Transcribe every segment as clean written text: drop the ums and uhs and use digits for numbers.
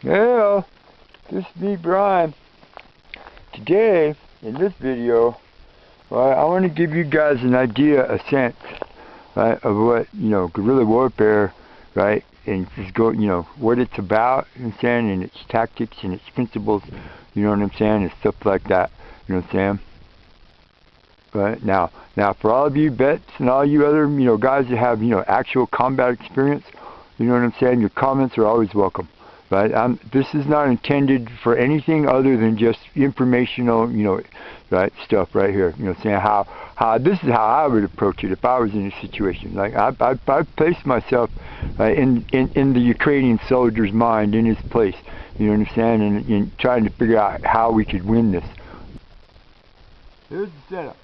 Hello, this is me, Brian. Today, in this video, I want to give you guys an idea, a sense, right, of what, guerrilla warfare, right, and just go, what it's about, you know what I'm saying, and its tactics and its principles, you know what I'm saying, and stuff like that, you know what I'm saying. Right, now for all of you vets and all you other, guys that have, actual combat experience, you know what I'm saying, your comments are always welcome. Right, this is not intended for anything other than just informational, right, stuff right here. Saying how this is how I would approach it if I was in a situation. Like I've placed myself in the Ukrainian soldier's mind, in his place. You know what I'm saying, and trying to figure out how we could win this. Here's the setup,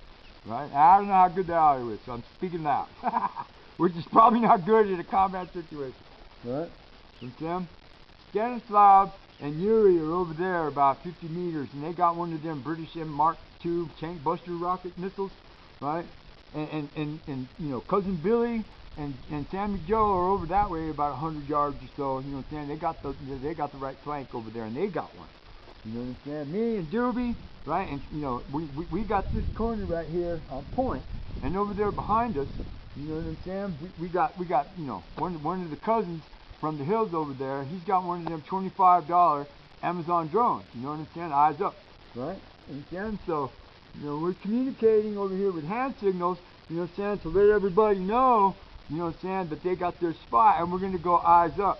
right? I don't know how good the audio is, so I'm speaking loud, which is probably not good in a combat situation, right? Okay? Stanislav and Yuri are over there about 50 meters, and they got one of them British Mark II tank buster rocket missiles, right? And cousin Billy and Sammy Joe are over that way about 100 yards or so. You know what I'm saying? They got the right flank over there, and they got one. You know what I'm saying? Me and Doobie, right? And we got this corner right here on point, and over there behind us, you know what I'm saying? We got one of the cousins from the hills over there. He's got one of them $25 Amazon drones. You know what I'm saying? Eyes up, right? And so, we're communicating over here with hand signals. You know what I'm saying? To let everybody know, you know what I'm saying, that they got their spot, and we're going to go eyes up,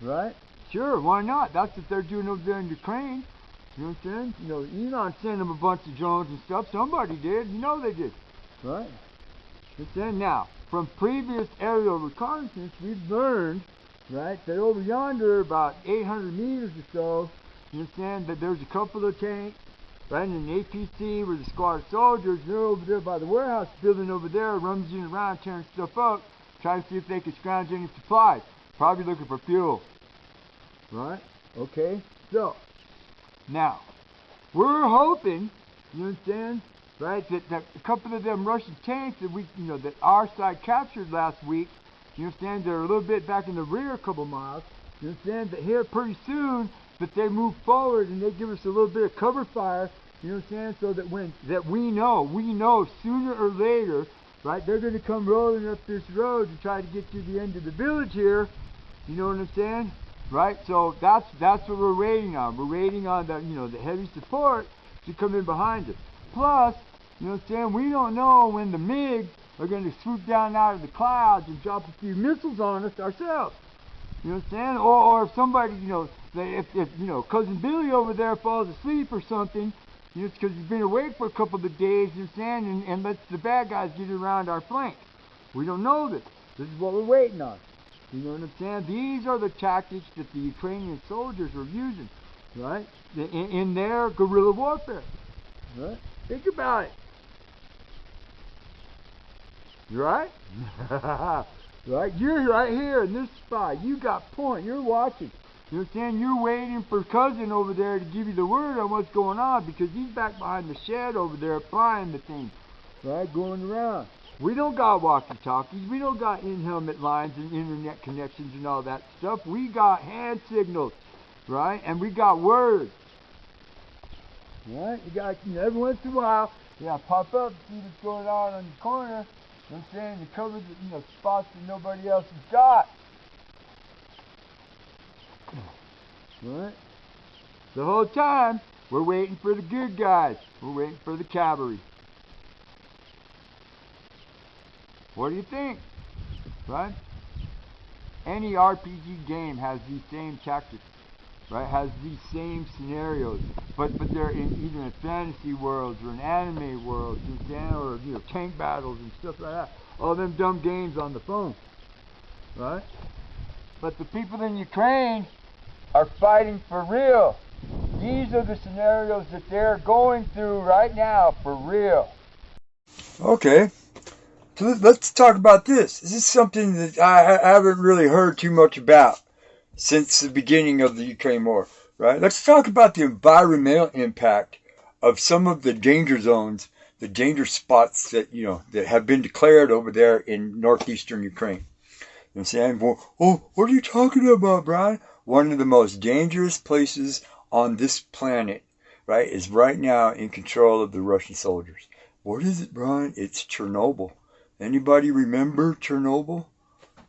right? Sure, why not? That's what they're doing over there in Ukraine. You know what I'm saying? Elon sent them a bunch of drones and stuff. Somebody did. They did, right? But then now, from previous aerial reconnaissance, we've learned, right, that over yonder, about 800 meters or so, you understand that there's a couple of tanks, right, and an APC with a squad of soldiers. They're over there by the warehouse building over there, rummaging around, tearing stuff up, trying to see if they can scrounge any supplies. Probably looking for fuel, right? Okay, so now we're hoping, you understand, right, that a couple of them Russian tanks that that our side captured last week, you understand, they're a little bit back in the rear a couple miles. You understand that here pretty soon that they move forward and they give us a little bit of cover fire. You understand, so that we know sooner or later, right, they're going to come rolling up this road to try to get to the end of the village here. You know what I'm saying, right? So that's what we're waiting on. We're waiting on the heavy support to come in behind us. Plus, you know what I'm saying, we don't know when the MiGs are going to swoop down out of the clouds and drop a few missiles on us ourselves. You know what I'm saying? Or if somebody, if cousin Billy over there falls asleep or something, it's because he's been awake for a couple of days, you know what I'm saying, and lets the bad guys get around our flank. We don't know this. This is what we're waiting on. You know what I'm saying? These are the tactics that the Ukrainian soldiers were using, right, in their guerrilla warfare. Right? Think about it. Right? Right? You're right here in this spot. You got point. You're watching. You know what I'm saying? You're waiting for cousin over there to give you the word on what's going on, because he's back behind the shed over there flying the thing. Right? Going around. We don't got walkie-talkies. We don't got in-helmet lines and internet connections and all that stuff. We got hand signals. Right? And we got words. Right? You got, every once in a while, pop up, see what's going on the corner. You know what I'm saying? To cover the spots that nobody else has got. Right? The whole time, we're waiting for the good guys. We're waiting for the cavalry. What do you think? Right? Any RPG game has these same tactics. Right? Has these same scenarios. But they're either in fantasy worlds or in anime worlds, or tank battles and stuff like that. All them dumb games on the phone. Right? But the people in Ukraine are fighting for real. These are the scenarios that they're going through right now for real. Okay. So let's talk about this. This is something that I haven't really heard too much about since the beginning of the Ukraine war, right? Let's talk about the environmental impact of some of the danger zones, the danger spots that, that have been declared over there in northeastern Ukraine. You know what I'm saying? Well, what are you talking about, Brian? one of the most dangerous places on this planet, right, is right now in control of the Russian soldiers. What is it, Brian? It's Chernobyl. Anybody remember Chernobyl?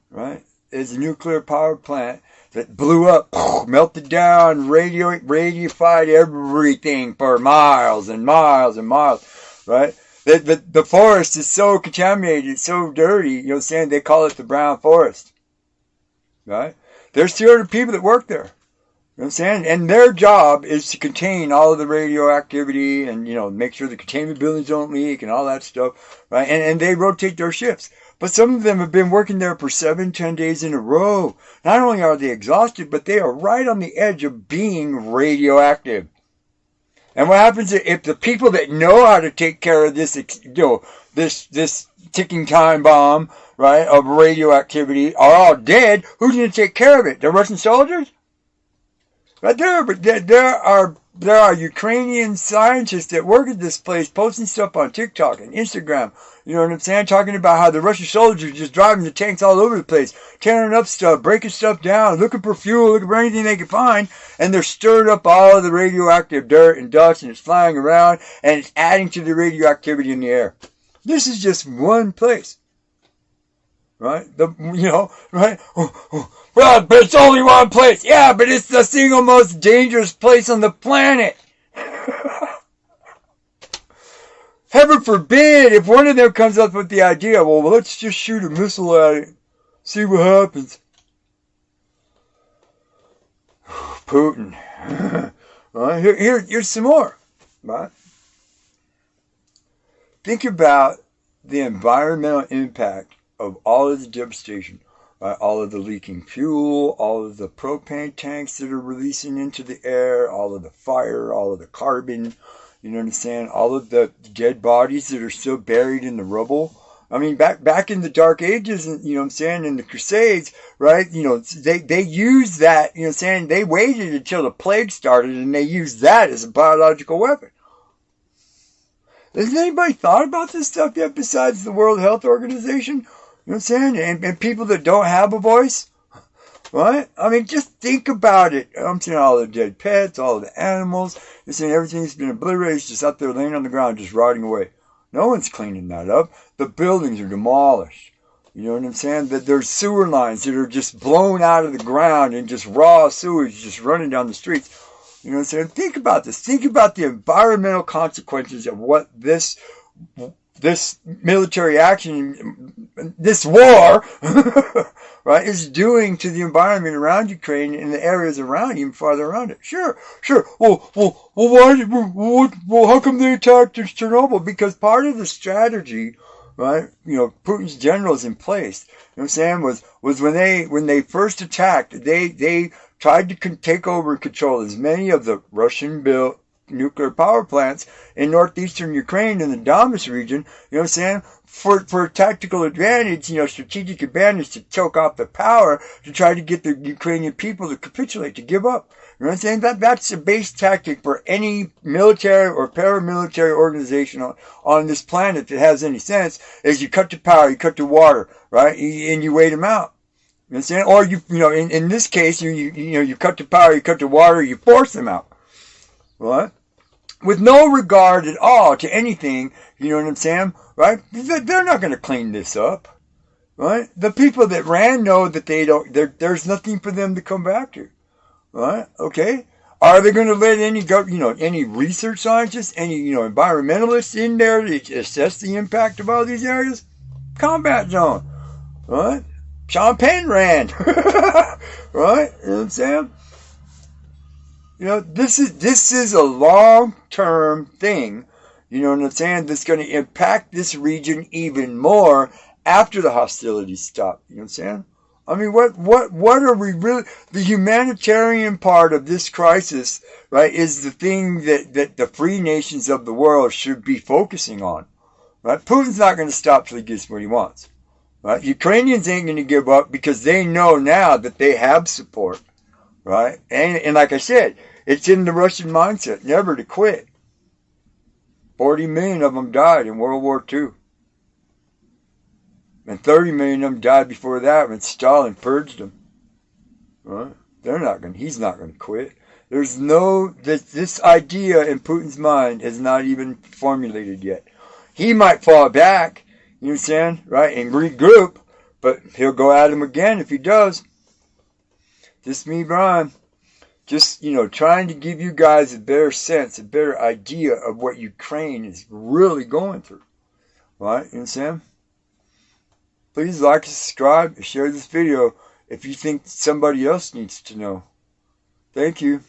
Right? It's a nuclear power plant that blew up, melted down, radiified everything for miles and miles and miles, right? The forest is so contaminated, it's so dirty, you know what I'm saying? They call it the brown forest, right? There's 200 people that work there. You know what I'm saying? And their job is to contain all of the radioactivity and, you know, make sure the containment buildings don't leak and all that stuff, right? And they rotate their shifts. But some of them have been working there for 7-10 days in a row. Not only are they exhausted, but they are right on the edge of being radioactive. And what happens if the people that know how to take care of this, you know, this ticking time bomb, right, of radioactivity are all dead? Who's going to take care of it? The Russian soldiers? But there are Ukrainian scientists that work at this place posting stuff on TikTok and Instagram. You know what I'm saying? Talking about how the Russian soldiers are just driving the tanks all over the place, tearing up stuff, breaking stuff down, looking for fuel, looking for anything they can find, and they're stirring up all of the radioactive dirt and dust, and it's flying around, and it's adding to the radioactivity in the air. This is just one place. Right? Right? Well, but it's only one place. Yeah, but it's the single most dangerous place on the planet. Heaven forbid if one of them comes up with the idea, well, let's just shoot a missile at it, see what happens. Putin. Right? Here's some more. Right? Think about the environmental impact of all of the devastation, right? All of the leaking fuel, all of the propane tanks that are releasing into the air, all of the fire, all of the carbon, you know what I'm saying? All of the dead bodies that are still buried in the rubble. I mean, back in the Dark Ages, you know what I'm saying, in the Crusades, right? You know, they used that, you know what I'm saying? They waited until the plague started and they used that as a biological weapon. Has anybody thought about this stuff yet besides the World Health Organization? You know what I'm saying? And people that don't have a voice, right? I mean, just think about it. I'm saying all the dead pets, all the animals. You're saying everything's been obliterated. It's just out there laying on the ground, just rotting away. No one's cleaning that up. The buildings are demolished. You know what I'm saying? That there's sewer lines that are just blown out of the ground and just raw sewage just running down the streets. You know what I'm saying? Think about this. Think about the environmental consequences of what this military action, this war, right, is doing to the environment around Ukraine and the areas around, even farther around it. Sure. Well, how come they attacked Chernobyl? Because part of the strategy, right, you know, Putin's generals in place, you know what I'm saying, was when they first attacked, they tried to take over and control as many of the Russian-built nuclear power plants in northeastern Ukraine in the Donbas region, you know what I'm saying, for tactical advantage, you know, strategic advantage to choke off the power to try to get the Ukrainian people to capitulate, to give up. You know what I'm saying? That's a base tactic for any military or paramilitary organization on this planet that has any sense, is you cut the power, you cut the water, right, and you wait them out. You know what I'm saying? Or you know, in this case, you cut the power, you cut the water, you force them out. Right? With no regard at all to anything, you know what I'm saying? Right? They're not going to clean this up. Right? The people that ran know that there's nothing for them to come back to. Right? Okay? Are they going to let any research scientists, any, environmentalists in there to assess the impact of all these areas? Combat zone. Right? Sean Penn ran. Right? You know what I'm saying? This is a long-term thing, you know what I'm saying, that's going to impact this region even more after the hostilities stop, you know what I'm saying? I mean, what are we really, the humanitarian part of this crisis, right, is the thing that the free nations of the world should be focusing on, right? Putin's not going to stop till he gets what he wants, right? Ukrainians ain't going to give up because they know now that they have support. Right? And like I said, it's in the Russian mindset, never to quit. 40 million of them died in World War II. And 30 million of them died before that when Stalin purged them. Right? he's not gonna quit. There's no, this idea in Putin's mind is not even formulated yet. He might fall back, you understand, right, and regroup, but he'll go at him again if he does. Just me, Brian. Just, trying to give you guys a better sense, a better idea of what Ukraine is really going through. Right? You understand? Please like, subscribe, and share this video if you think somebody else needs to know. Thank you.